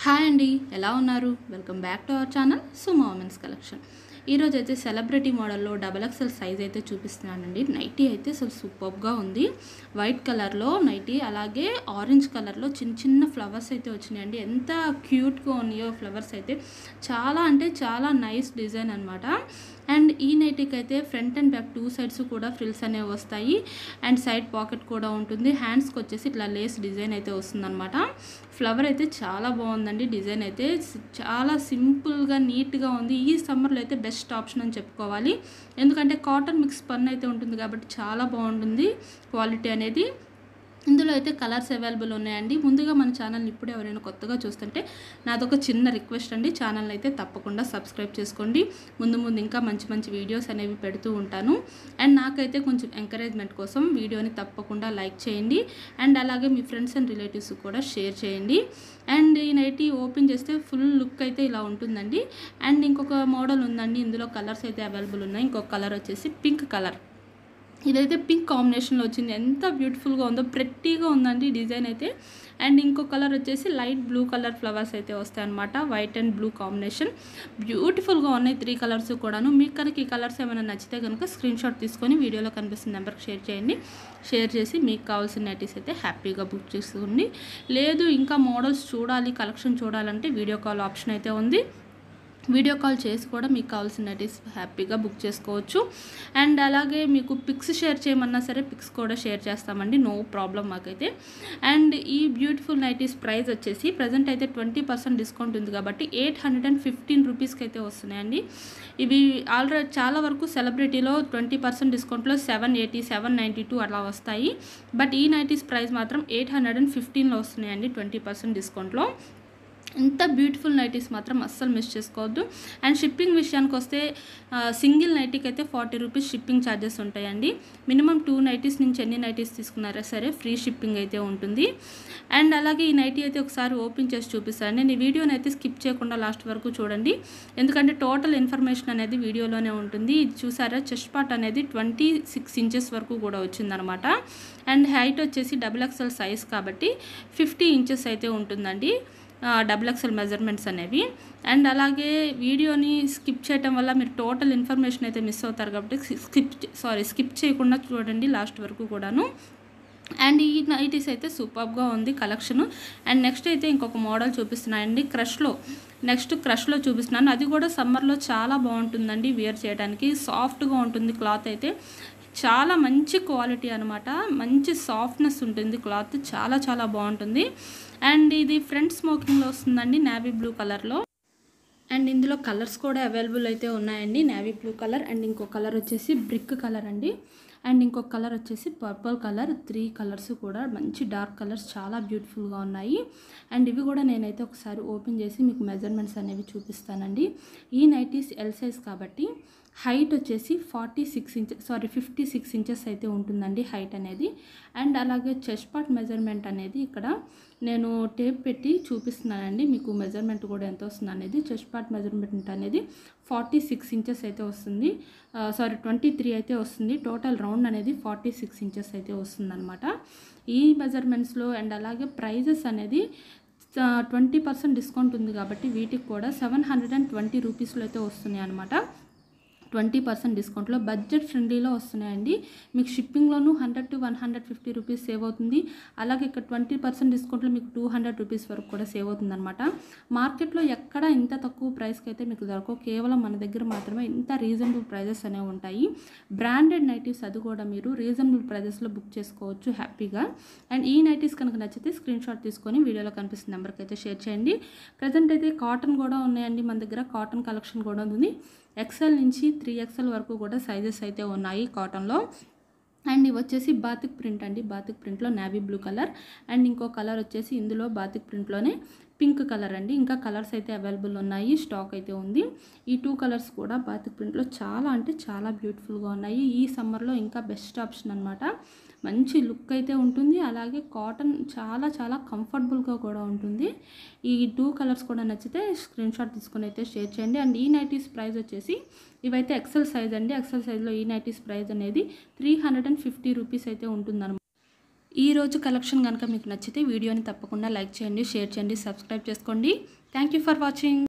Hi అండి, ఎలా ఉన్నారు? Welcome back to our channel Suma women's collection. ఈరోజు అయితే సెలబ్రిటీ మోడల్లో డబల్ ఎక్సెల్ సైజ్ అయితే చూపిస్తున్నానండి. నైటీ అయితే అసలు సూపర్గా ఉంది. వైట్ కలర్లో నైటీ, అలాగే ఆరెంజ్ కలర్లో చిన్న చిన్న ఫ్లవర్స్ అయితే వచ్చినాయండి. ఎంత క్యూట్గా ఉన్నాయో ఫ్లవర్స్ అయితే, చాలా అంటే చాలా నైస్ డిజైన్ అనమాట. అండ్ ఈ నైటీకి అయితే ఫ్రంట్ అండ్ బ్యాక్ 2 సైడ్స్ కూడా ఫ్రిల్స్ అనేవి వస్తాయి. అండ్ సైడ్ పాకెట్ కూడా ఉంటుంది. హ్యాండ్స్కి వచ్చేసి ఇట్లా లేస్ డిజైన్ అయితే వస్తుందన్నమాట. ఫ్లవర్ అయితే చాలా బాగుందండి. డిజైన్ అయితే చాలా సింపుల్గా నీట్గా ఉంది. ఈ సమ్మర్లో అయితే బెస్ట్ ఆప్షన్ అని చెప్పుకోవాలి. ఎందుకంటే కాటన్ మిక్స్ పన్ను అయితే ఉంటుంది కాబట్టి చాలా బాగుంటుంది క్వాలిటీ అనేది. ఇందులో అయితే కలర్స్ అవైలబుల్ ఉన్నాయండి. ముందుగా మన ఛానల్ని ఇప్పుడు ఎవరైనా కొత్తగా చూస్తుంటే నాదొక చిన్న రిక్వెస్ట్ అండి, ఛానల్ని అయితే తప్పకుండా సబ్స్క్రైబ్ చేసుకోండి. ముందు ఇంకా మంచి మంచి వీడియోస్ అనేవి పెడుతూ ఉంటాను. అండ్ నాకైతే కొంచెం ఎంకరేజ్మెంట్ కోసం వీడియోని తప్పకుండా లైక్ చేయండి. అండ్ అలాగే మీ ఫ్రెండ్స్ అండ్ రిలేటివ్స్ కూడా షేర్ చేయండి. అండ్ ఈ నైటీ ఓపెన్ చేస్తే ఫుల్ లుక్ అయితే ఇలా ఉంటుందండి. అండ్ ఇంకొక మోడల్ ఉందండి, ఇందులో కలర్స్ అయితే అవైలబుల్ ఉన్నాయి. ఇంకొక కలర్ వచ్చేసి పింక్ కలర్. ఇదైతే పింక్ కాంబినేషన్లో వచ్చింది. ఎంత బ్యూటిఫుల్గా ఉందో, ప్రెట్టీగా ఉందండి డిజైన్ అయితే. అండ్ ఇంకో కలర్ వచ్చేసి లైట్ బ్లూ కలర్ ఫ్లవర్స్ అయితే వస్తాయి అనమాట. వైట్ అండ్ బ్లూ కాంబినేషన్ బ్యూటిఫుల్గా ఉన్నాయి. 3 కలర్స్ కూడాను. మీకు కనుక ఈ కలర్స్ ఏమైనా నచ్చితే కనుక స్క్రీన్ షాట్ తీసుకొని వీడియోలో కనిపిస్తున్న నెంబర్కి షేర్ చేయండి. షేర్ చేసి మీకు కావాల్సిన నైటీస్ అయితే హ్యాపీగా బుక్ చేసుకోండి. లేదు ఇంకా మోడల్స్ చూడాలి, కలెక్షన్ చూడాలంటే వీడియో కాల్ ఆప్షన్ అయితే ఉంది. వీడియో కాల్ చేసి కూడా మీకు కావాల్సిన నైటీస్ హ్యాపీగా బుక్ చేసుకోవచ్చు. అండ్ అలాగే మీకు పిక్స్ షేర్ చేయమన్నా సరే పిక్స్ కూడా షేర్ చేస్తామండి, నో ప్రాబ్లం మాకైతే. అండ్ ఈ బ్యూటిఫుల్ నైటీస్ ప్రైస్ వచ్చేసి ప్రజెంట్ అయితే 20% డిస్కౌంట్ ఉంది కాబట్టి 815 రూపీస్కి అయితే వస్తున్నాయండి. ఇవి ఆల్రెడీ చాలా వరకు సెలబ్రిటీలో 20% డిస్కౌంట్లో 780, 792 అలా వస్తాయి. బట్ ఈ నైటీస్ ప్రైస్ మాత్రం 815లో వస్తున్నాయండి 20% డిస్కౌంట్లో. ఇంత బ్యూటిఫుల్ నైటీస్ మాత్రం అస్సలు మిస్ చేసుకోవద్దు. అండ్ షిప్పింగ్ విషయానికి వస్తే సింగిల్ నైటీకి అయితే 40 రూపీస్ షిప్పింగ్ ఛార్జెస్ ఉంటాయండి. మినిమం 2 నైటీస్ నుంచి ఎన్ని నైటీస్ తీసుకున్నారా సరే ఫ్రీ షిప్పింగ్ అయితే ఉంటుంది. అండ్ అలాగే ఈ నైటీ అయితే ఒకసారి ఓపెన్ చేసి చూపిస్తాను. నేను ఈ వీడియోని అయితే స్కిప్ చేయకుండా లాస్ట్ వరకు చూడండి, ఎందుకంటే టోటల్ ఇన్ఫర్మేషన్ అనేది వీడియోలోనే ఉంటుంది. ఇది చూసారా, చెస్ట్ పార్ట్ అనేది 26 ఇంచెస్ వరకు కూడా వచ్చిందనమాట. అండ్ హైట్ వచ్చేసి XXL సైజ్ కాబట్టి 50 ఇంచెస్ అయితే ఉంటుందండి XXL మెజర్మెంట్స్ అనేవి. అండ్ అలాగే వీడియోని స్కిప్ చేయటం వల్ల మీరు టోటల్ ఇన్ఫర్మేషన్ అయితే మిస్ అవుతారు కాబట్టి స్కిప్ చేయకుండా చూడండి లాస్ట్ వరకు కూడాను. అండ్ ఈ నైటీస్ అయితే సూపర్గా ఉంది కలెక్షన్. అండ్ నెక్స్ట్ అయితే ఇంకొక మోడల్ చూపిస్తున్నానండి, క్రష్లో చూపిస్తున్నాను. అది కూడా సమ్మర్లో చాలా బాగుంటుందండి వేర్ చేయడానికి. సాఫ్ట్గా ఉంటుంది క్లాత్ అయితే, చాలా మంచి క్వాలిటీ అనమాట. మంచి సాఫ్ట్నెస్ ఉంటుంది క్లాత్, చాలా చాలా బాగుంటుంది. అండ్ ఇది ఫ్రంట్ స్మోకింగ్లో వస్తుందండి, నేవీ బ్లూ కలర్లో. అండ్ ఇందులో కలర్స్ కూడా అవైలబుల్ అయితే ఉన్నాయండి. నేవీ బ్లూ కలర్, అండ్ ఇంకో కలర్ వచ్చేసి బ్రిక్ కలర్ అండి. అండ్ ఇంకొక కలర్ వచ్చేసి పర్పుల్ కలర్. 3 కలర్స్ కూడా మంచి డార్క్ కలర్స్, చాలా బ్యూటిఫుల్గా ఉన్నాయి. అండ్ ఇవి కూడా నేనైతే ఒకసారి ఓపెన్ చేసి మీకు మెజర్మెంట్స్ అనేవి చూపిస్తానండి. ఈ నైటీస్ ఎల్ సైజ్ కాబట్టి హైట్ వచ్చేసి 56 ఇంచెస్ అయితే ఉంటుందండి హైట్ అనేది. అండ్ అలాగే చెస్ట్ పార్ట్ మెజర్మెంట్ అనేది ఇక్కడ నేను టేప్ పెట్టి చూపిస్తున్నానండి మీకు మెజర్మెంట్ కూడా ఎంత వస్తుంది అనేది. చెస్ట్ పార్ట్ మెజర్మెంట్ అనేది 46 ఇంచెస్ అయితే వస్తుంది, 23 అయితే వస్తుంది. టోటల్ రౌండ్ అనేది 46 ఇంచెస్ అయితే వస్తుందన్నమాట ఈ మెజర్మెంట్స్లో. అండ్ అలాగే ప్రైజెస్ అనేది 20% డిస్కౌంట్ ఉంది కాబట్టి వీటికి కూడా 720 రూపీస్లో అయితే వస్తున్నాయి అనమాట. 20% డిస్కౌంట్లో బడ్జెట్ ఫ్రెండ్లీలో వస్తున్నాయండి. మీకు షిప్పింగ్లోనూ 100 to 150 రూపీస్ సేవ్ అవుతుంది. అలాగే ఇక్కడ 20% డిస్కౌంట్లో మీకు 200 రూపీస్ వరకు కూడా సేవ్ అవుతుంది అనమాట. మార్కెట్లో ఎక్కడ ఇంత తక్కువ ప్రైస్కి అయితే మీకు దొరకవు, కేవలం మన దగ్గర మాత్రమే ఇంత రీజనబుల్ ప్రైజెస్ అనేవి ఉంటాయి. బ్రాండెడ్ నైటీస్ అది కూడా మీరు రీజనబుల్ ప్రైజెస్లో బుక్ చేసుకోవచ్చు హ్యాపీగా. అండ్ ఈ నైటీస్ కనుక నచ్చితే స్క్రీన్ షాట్ తీసుకొని వీడియోలో కనిపిస్తున్న నెంబర్కి అయితే షేర్ చేయండి. ప్రజెంట్ అయితే కాటన్ కూడా ఉన్నాయండి మన దగ్గర, కాటన్ కలెక్షన్ కూడా ఉంది. XL నుంచి 3XL వరకు కూడా సైజెస్ అయితే ఉన్నాయి కాటన్లో. అండ్ ఇవి వచ్చేసి బాతిక్ ప్రింట్ అండి, బాతిక్ ప్రింట్లో నేవీ బ్లూ కలర్. అండ్ ఇంకో కలర్ వచ్చేసి ఇందులో బాతిక్ ప్రింట్లోనే పింక్ కలర్ అండి. ఇంకా కలర్స్ అయితే అవైలబుల్ ఉన్నాయి, స్టాక్ అయితే ఉంది. ఈ 2 కలర్స్ కూడా బాతిక్ ప్రింట్లో చాలా అంటే చాలా బ్యూటిఫుల్గా ఉన్నాయి. ఈ సమ్మర్లో ఇంకా బెస్ట్ ఆప్షన్ అనమాట. మంచి లుక్ అయితే ఉంటుంది, అలాగే కాటన్ చాలా చాలా కంఫర్టబుల్గా కూడా ఉంటుంది. ఈ 2 కలర్స్ కూడా నచ్చితే స్క్రీన్ షాట్ తీసుకొని అయితే షేర్ చేయండి. అండ్ ఈ నైటీస్ ప్రైస్ వచ్చేసి ఇవైతే XL సైజ్ అండి. XL సైజ్లో ఈ నైటీస్ ప్రైస్ అనేది 350 రూపీస్ అయితే ఉంటుందన్నమాట. ఈ రోజు కలెక్షన్ కనుక మీకు నచ్చితే వీడియోని తప్పకుండా లైక్ చేయండి, షేర్ చేయండి, సబ్స్క్రైబ్ చేసుకోండి. Thank you for watching.